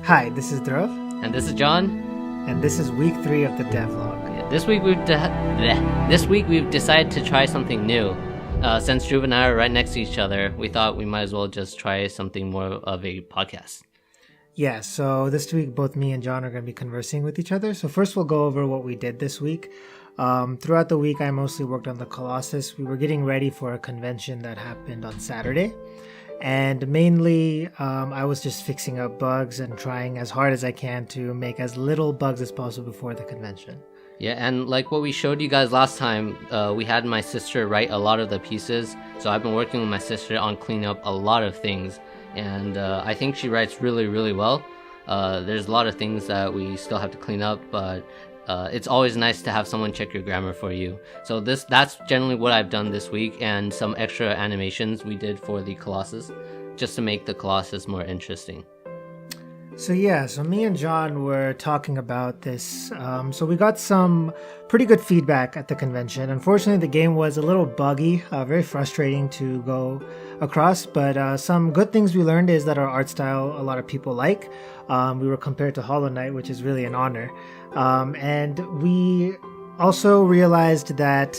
Hi, this is Dhruv, And this is John. and this is week 3 of the Devlog. This week we've decided to try something new. Since Dhruv and I are right next to each other, we thought we might as well just try something more of a podcast. Yeah, so this week both me and John are going to be conversing with each other. So first we'll go over what we did this week. Throughout the week, I mostly worked on the Colossus. We were getting ready for a convention that happened on Saturday. And mainly, I was just fixing up bugs and trying as hard as I can to make as little bugs as possible before the convention. Yeah, and like what we showed you guys last time, we had my sister write a lot of the pieces. So I've been working with my sister on cleaning up a lot of things. And I think she writes really, really well. There's a lot of things that we still have to clean up, but it's always nice to have someone check your grammar for you. So that's generally what I've done this week, and some extra animations we did for the Colossus, just to make the Colossus more interesting. So me and John were talking about this. So we got some pretty good feedback at the convention. Unfortunately, the game was a little buggy, very frustrating to go across. But some good things we learned is that our art style a lot of people like. We were compared to Hollow Knight, which is really an honor. And we also realized that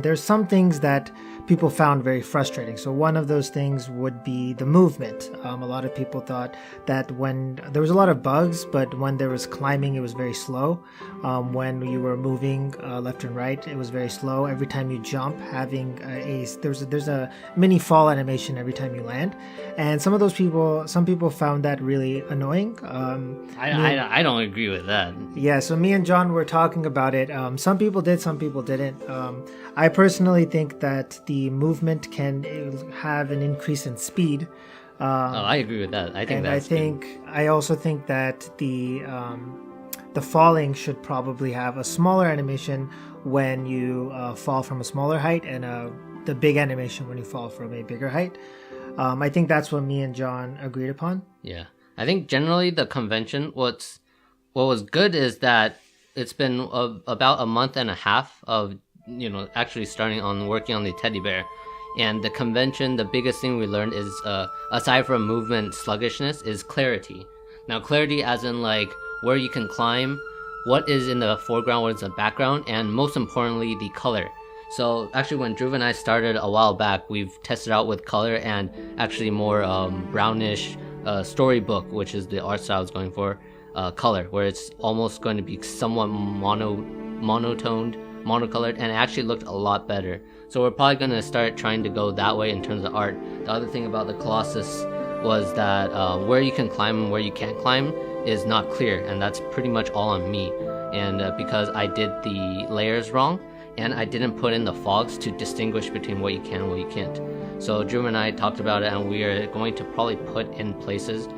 there's some things that people found very frustrating. So one of those things would be the movement. A lot of people thought that when there was a lot of bugs, but when there was climbing, it was very slow. When you were moving left and right, it was very slow. Every time you jump, having there's a mini fall animation every time you land, and some people found that really annoying. I don't agree with that. Yeah, so me and John were talking about it. Some people did, some people didn't. I personally think that the movement can have an increase in speed. I agree with that. I also think that the falling should probably have a smaller animation when you fall from a smaller height, and the big animation when you fall from a bigger height. I think that's what me and John agreed upon. Yeah, I think generally the convention, what was good is that it's been about a month and a half of actually starting on working on the teddy bear. And the convention, the biggest thing we learned is, aside from movement sluggishness, is clarity. Now, clarity as in like where you can climb, what is in the foreground, what is in the background, and most importantly, the color. So actually, when Dhruv and I started a while back, we've tested out with color and actually more brownish storybook, which is the art style I was going for, color, where it's almost going to be somewhat monocolored, and it actually looked a lot better. So we're probably going to start trying to go that way in terms of art. The other thing about the Colossus was that where you can climb and where you can't climb is not clear, and that's pretty much all on me. And because I did the layers wrong, and I didn't put in the fogs to distinguish between what you can and what you can't. So Drew and I talked about it, and we are going to probably put in places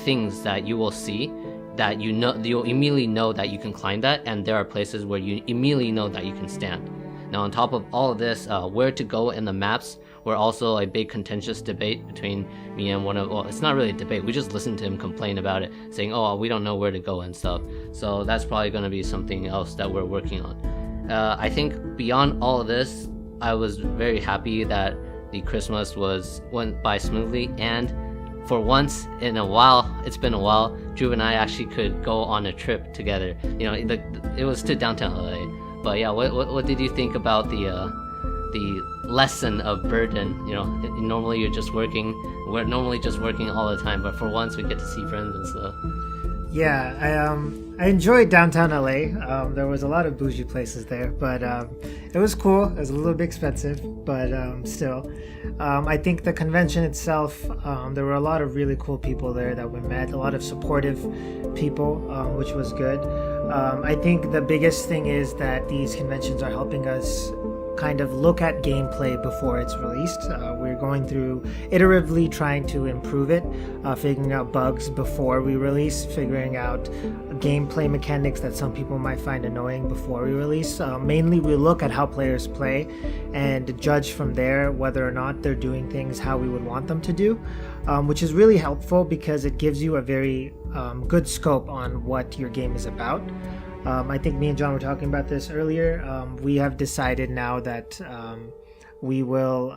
things that you will see that you'll immediately know that you can climb that, and there are places where you immediately know that you can stand. Now, on top of all of this, where to go in the maps were also a big contentious debate between me and it's not really a debate, we just listened to him complain about it, saying, we don't know where to go and stuff. So that's probably going to be something else that we're working on. I think beyond all of this, I was very happy that the Christmas went by smoothly, and for once in a while, it's been a while, Drew and I actually could go on a trip together. It was to downtown LA. But yeah, what did you think about the lesson of burden? Normally you're just working. We're normally just working all the time, but for once we get to see friends and stuff. Yeah, I enjoyed downtown LA. There was a lot of bougie places there, but it was cool. It was a little bit expensive, but still. I think the convention itself, there were a lot of really cool people there that we met, a lot of supportive people, which was good. I think the biggest thing is that these conventions are helping us kind of look at gameplay before it's released. We're going through iteratively trying to improve it, figuring out bugs before we release, figuring out gameplay mechanics that some people might find annoying before we release. Mainly we look at how players play and judge from there whether or not they're doing things how we would want them to do, which is really helpful because it gives you a very good scope on what your game is about. I think me and John were talking about this earlier. We have decided now that we will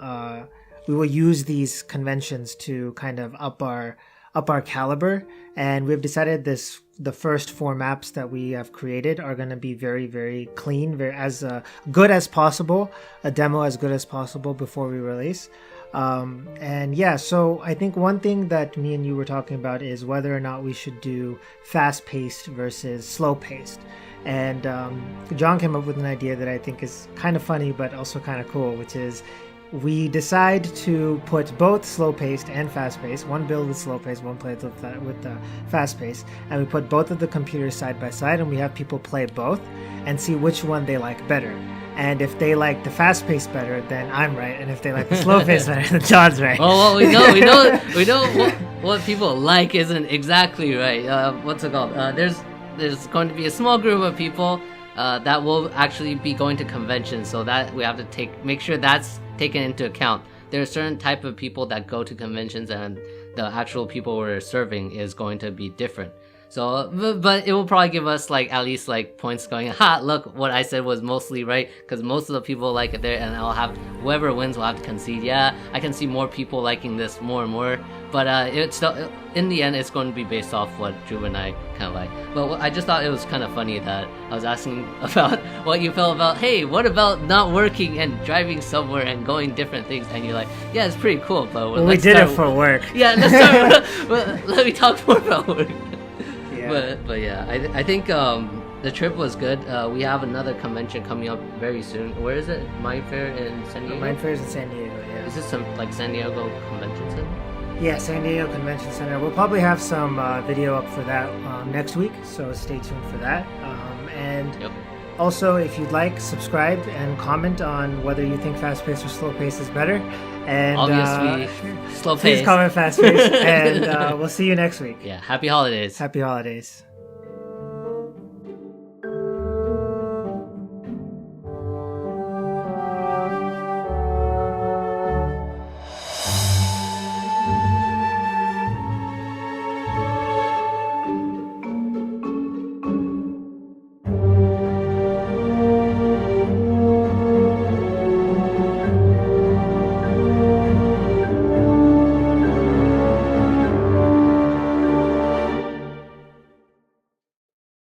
use these conventions to kind of up our up our caliber, and we've decided the first 4 maps that we have created are going to be very, very clean, very as good as possible, a demo as good as possible before we release. And yeah, so I think one thing that me and you were talking about is whether or not we should do fast-paced versus slow-paced. And John came up with an idea that I think is kind of funny but also kind of cool, which is we decide to put both slow-paced and fast-paced, one build with slow-paced, one play with fast-paced, and we put both of the computers side by side, and we have people play both and see which one they like better. And if they like the fast-paced better, then I'm right, and if they like the slow-paced better, then John's right. Well, we know what people like isn't exactly right. What's it called? There's going to be a small group of people that will actually be going to conventions, so that we have to make sure that's taken into account. There are certain type of people that go to conventions, and the actual people we're serving is going to be different. So, but it will probably give us like at least like points going, ha, look, what I said was mostly right, because most of the people like it there, and I'll have, whoever wins will have to concede, yeah, I can see more people liking this more and more, but it's still, in the end, it's going to be based off what Drew and I kind of like. But I just thought it was kind of funny that I was asking about what you felt about, hey, what about not working and driving somewhere and going different things, and you're like, yeah, it's pretty cool, but well, we did it for work. Yeah, let's start, let me talk more about work. Yeah. But yeah, I think the trip was good. We have another convention coming up very soon. Where is it? Mind Fair in San Diego? Mind Fair is in San Diego, yeah. Is this some like San Diego Convention Center? Yeah, San Diego Convention Center. We'll probably have some video up for that next week, so stay tuned for that. And yep. Also, if you'd like, subscribe and comment on whether you think fast-paced or slow-paced is better. And obviously, slow-paced. Please comment fast-paced, and we'll see you next week. Yeah, happy holidays. Happy holidays.